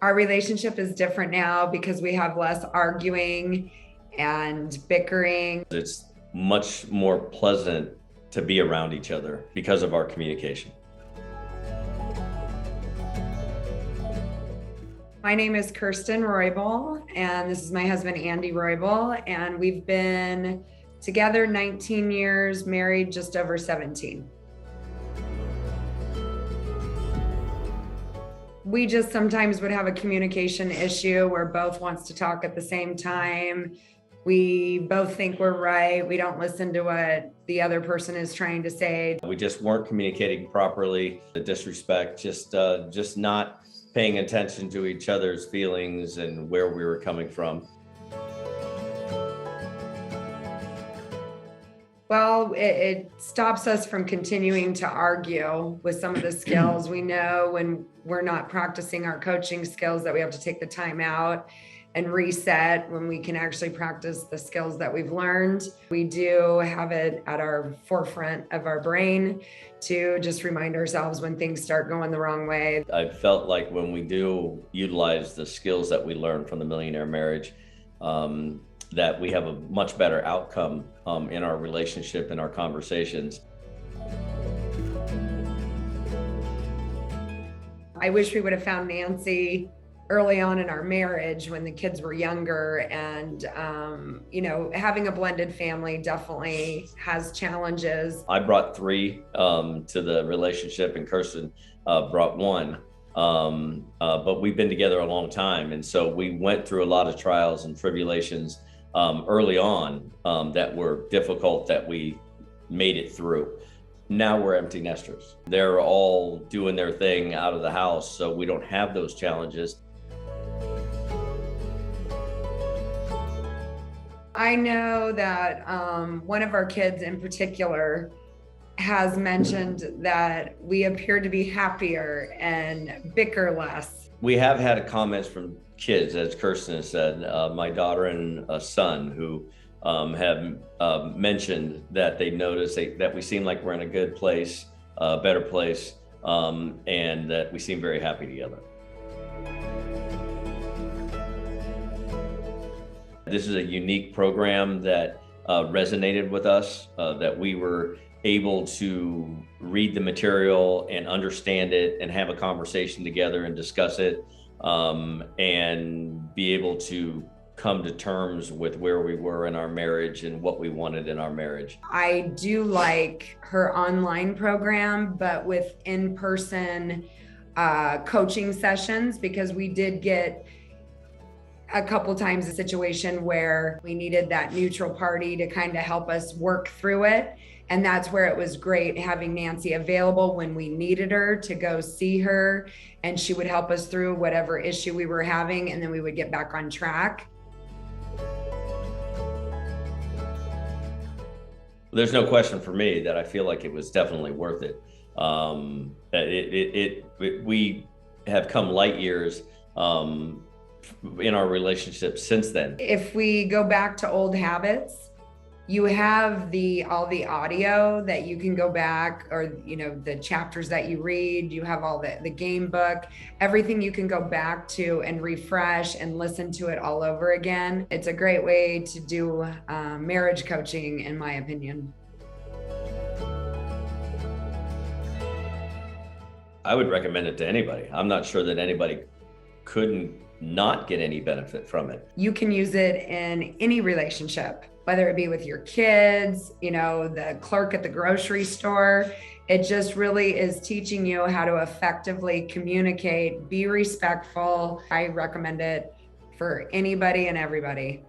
Our relationship is different now because we have less arguing and bickering. It's much more pleasant to be around each other because of our communication. My name is Kirsten Roybal, and this is my husband, Andy Roybal, and we've been together 19 years, married just over 17. We just sometimes would have a communication issue where both wants to talk at the same time. We both think we're right. We don't listen to what the other person is trying to say. We just weren't communicating properly. The disrespect, just not paying attention to each other's feelings and where we were coming from. Well, it stops us from continuing to argue with some of the skills. We know when we're not practicing our coaching skills that we have to take the time out and reset when we can actually practice the skills that we've learned. We do have it at our forefront of our brain to just remind ourselves when things start going the wrong way. I felt like when we do utilize the skills that we learned from the Millionaire Marriage, that we have a much better outcome in our relationship and our conversations. I wish we would have found Nancy early on in our marriage when the kids were younger, and having a blended family definitely has challenges. I brought 3 to the relationship, and Kirsten brought 1. But we've been together a long time, and so we went through a lot of trials and tribulations early on that were difficult, that we made it through. Now we're empty nesters. They're all doing their thing out of the house, so we don't have those challenges. I know that one of our kids in particular has mentioned that we appear to be happier and bicker less. We have had comments from kids, as Kirsten has said, my daughter and a son, who have mentioned that they notice that we seem like we're in a good place, a better place, and that we seem very happy together. This is a unique program that resonated with us, that we were able to read the material and understand it and have a conversation together and discuss it, and be able to come to terms with where we were in our marriage and what we wanted in our marriage. I do like her online program, but with in-person coaching sessions, because we did get a couple times a situation where we needed that neutral party to kind of help us work through it. And that's where it was great having Nancy available when we needed her to go see her, and she would help us through whatever issue we were having, and then we would get back on track. There's no question for me that I feel like it was definitely worth it. We have come light years in our relationship since then. If we go back to old habits, you have all the audio that you can go back, or the chapters that you read, you have all the game book, everything you can go back to and refresh and listen to it all over again. It's a great way to do marriage coaching, in my opinion. I would recommend it to anybody. I'm not sure that anybody couldn't not get any benefit from it. You can use it in any relationship, whether it be with your kids, the clerk at the grocery store. It just really is teaching you how to effectively communicate, be respectful. I recommend it for anybody and everybody.